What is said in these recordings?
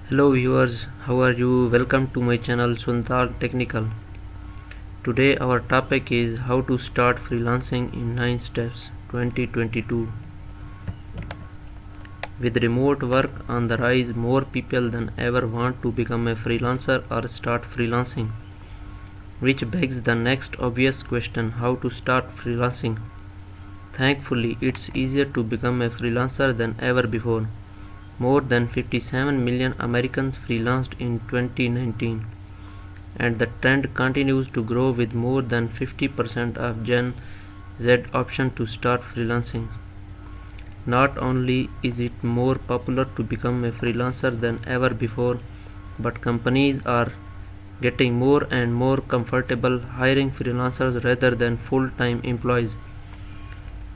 Hello viewers, how are you? Welcome to my channel Suntal Technical. Today our topic is how to start freelancing in 9 steps 2022. With remote work on the rise, more people than ever want to become a freelancer or start freelancing. Which begs the next obvious question, how to start freelancing? Thankfully, it's easier to become a freelancer than ever before. More than 57 million Americans freelanced in 2019, and the trend continues to grow with more than 50% of Gen Z option to start freelancing. Not only is it more popular to become a freelancer than ever before, but companies are getting more and more comfortable hiring freelancers rather than full-time employees.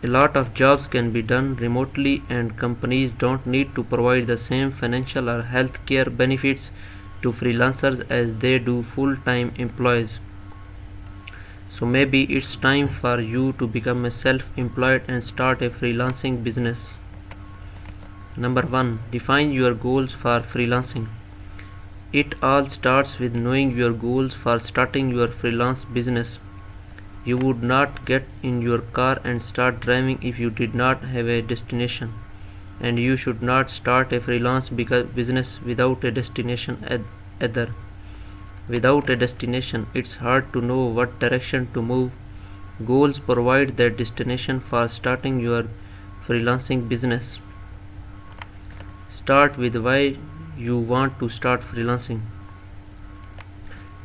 A lot of jobs can be done remotely, and companies don't need to provide the same financial or healthcare benefits to freelancers as they do full-time employees. So maybe it's time for you to become a self-employed and start a freelancing business. Number 1. Define your goals for freelancing. It all starts with knowing your goals for starting your freelance business. You would not get in your car and start driving if you did not have a destination, and you should not start a freelance business without a destination either. Without a destination, it's hard to know what direction to move. Goals provide that destination for starting your freelancing business. Start with why you want to start freelancing.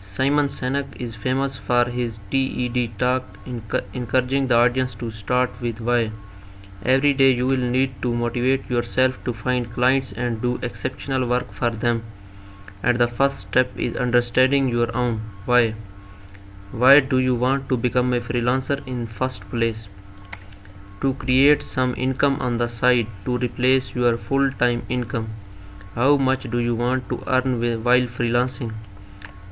Simon Sinek is famous for his TED talk encouraging the audience to start with why. Every day you will need to motivate yourself to find clients and do exceptional work for them. And the first step is understanding your own why. Why do you want to become a freelancer in first place? To create some income on the side to replace your full-time income. How much do you want to earn while freelancing?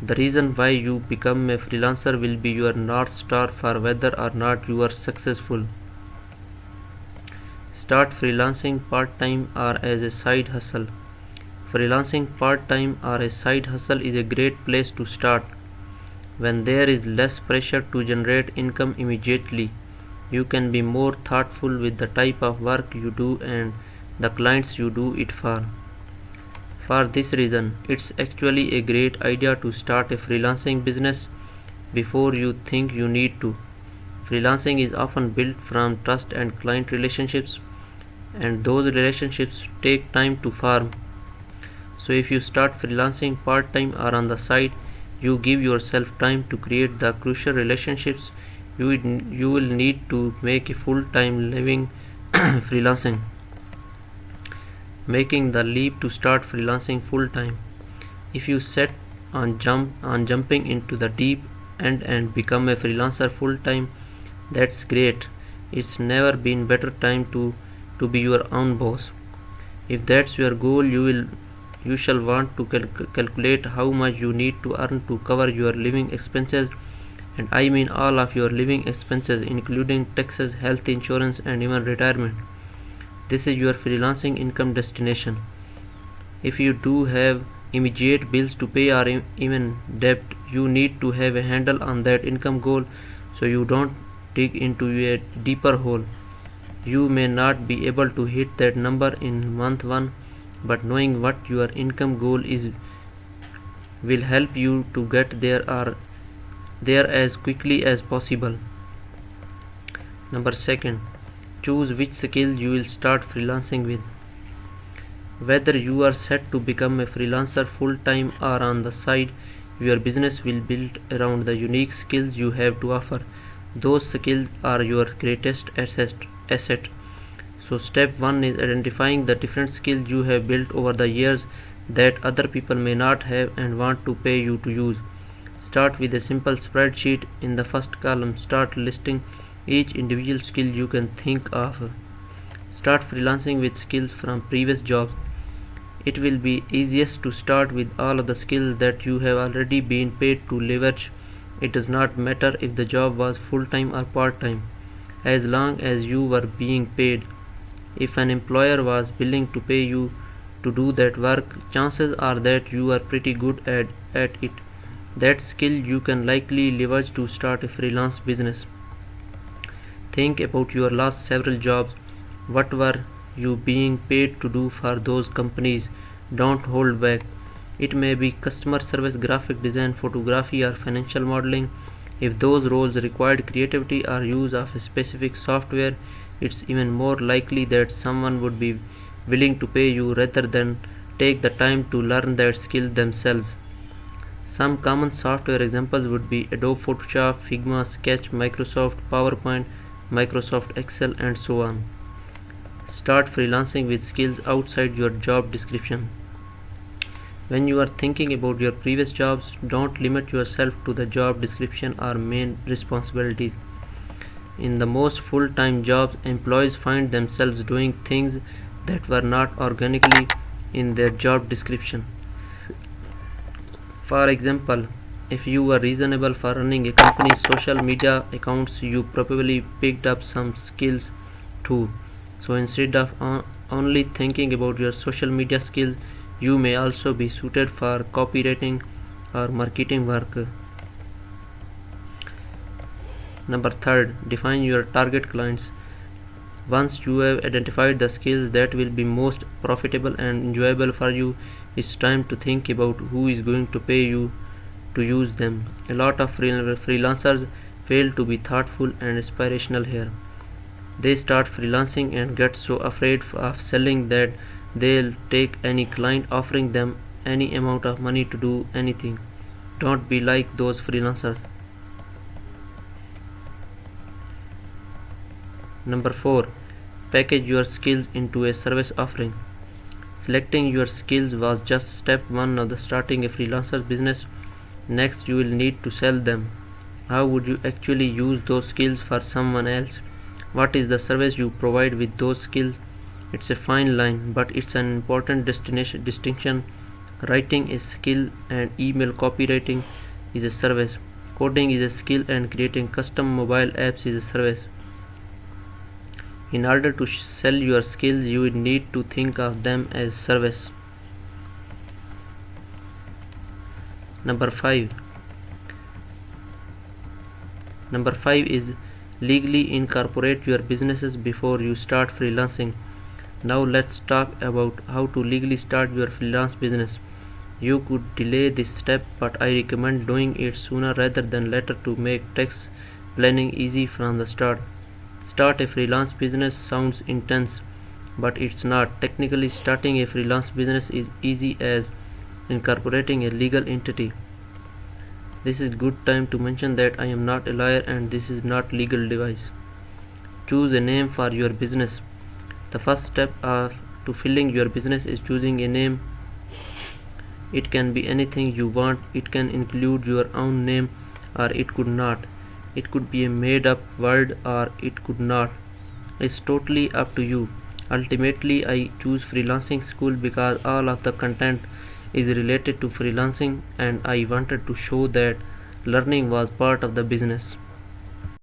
The reason why you become a freelancer will be your North Star for whether or not you are successful. Start freelancing part-time or as a side hustle. Freelancing part-time or a side hustle is a great place to start. When there is less pressure to generate income immediately, you can be more thoughtful with the type of work you do and the clients you do it for. For this reason, it's actually a great idea to start a freelancing business before you think you need to. Freelancing is often built from trust and client relationships, and those relationships take time to form. So if you start freelancing part-time or on the side, you give yourself time to create the crucial relationships you will need to make a full-time living freelancing. Making the leap to start freelancing full-time. If you set on jumping into the deep end and become a freelancer full-time, that's great. It's never been better time to be your own boss. If that's your goal, you shall want to calculate how much you need to earn to cover your living expenses, and I mean all of your living expenses including taxes, health insurance, and even retirement. This is your freelancing income destination. If you do have immediate bills to pay or even debt, you need to have a handle on that income goal so you don't dig into a deeper hole. You may not be able to hit that number in month 1, but knowing what your income goal is will help you to get there as quickly as possible. Number 2. Choose which skill you will start freelancing with. Whether you are set to become a freelancer full-time or on the side, your business will build around the unique skills you have to offer. Those skills are your greatest asset. So step 1 is identifying the different skills you have built over the years that other people may not have and want to pay you to use. Start with a simple spreadsheet. In the first column, start listing each individual skill you can think of. Start freelancing with skills from previous jobs. It will be easiest to start with all of the skills that you have already been paid to leverage. It does not matter if the job was full-time or part-time, as long as you were being paid. If an employer was willing to pay you to do that work, chances are that you are pretty good at it. That skill you can likely leverage to start a freelance business. Think about your last several jobs. What were you being paid to do for those companies? Don't hold back. It may be customer service, graphic design, photography, or financial modeling. If those roles required creativity or use of a specific software, it's even more likely that someone would be willing to pay you rather than take the time to learn that skill themselves. Some common software examples would be Adobe Photoshop, Figma, Sketch, Microsoft PowerPoint, Microsoft Excel, and so on. Start freelancing with skills outside your job description. When you are thinking about your previous jobs, don't limit yourself to the job description or main responsibilities. In the most full time jobs, employees find themselves doing things that were not organically in their job description. For example, if you were reasonable for running a company's social media accounts, you probably picked up some skills too. So instead of only thinking about your social media skills, you may also be suited for copywriting or marketing work. Number third, define your target clients. Once you have identified the skills that will be most profitable and enjoyable for you, it's time to think about who is going to pay you to use them. A lot of freelancers fail to be thoughtful and inspirational here. They start freelancing and get so afraid of selling that they'll take any client offering them any amount of money to do anything. Don't be like those freelancers. Number 4. Package your skills into a service offering. Selecting your skills was just step 1 of the starting a freelancer business. Next, you will need to sell them. How would you actually use those skills for someone else? What is the service you provide with those skills? It's a fine line, but it's an important distinction. Writing is a skill and email copywriting is a service. Coding is a skill and creating custom mobile apps is a service. In order to sell your skills, you will need to think of them as service. Number 5. Number 5 is legally incorporate your businesses before you start freelancing. Now let's talk about how to legally start your freelance business. You could delay this step, but I recommend doing it sooner rather than later to make tax planning easy from the start. Start a freelance business sounds intense, but it's not. Technically, starting a freelance business is easy as incorporating a legal entity. This is good time to mention that I am not a lawyer and this is not legal advice. Choose a name for your business. The first step to filling your business is choosing a name. It can be anything you want. It can include your own name or it could not. It could be a made up word or it could not. It's totally up to you. Ultimately, I choose Freelancing School because all of the content is related to freelancing and I wanted to show that learning was part of the business.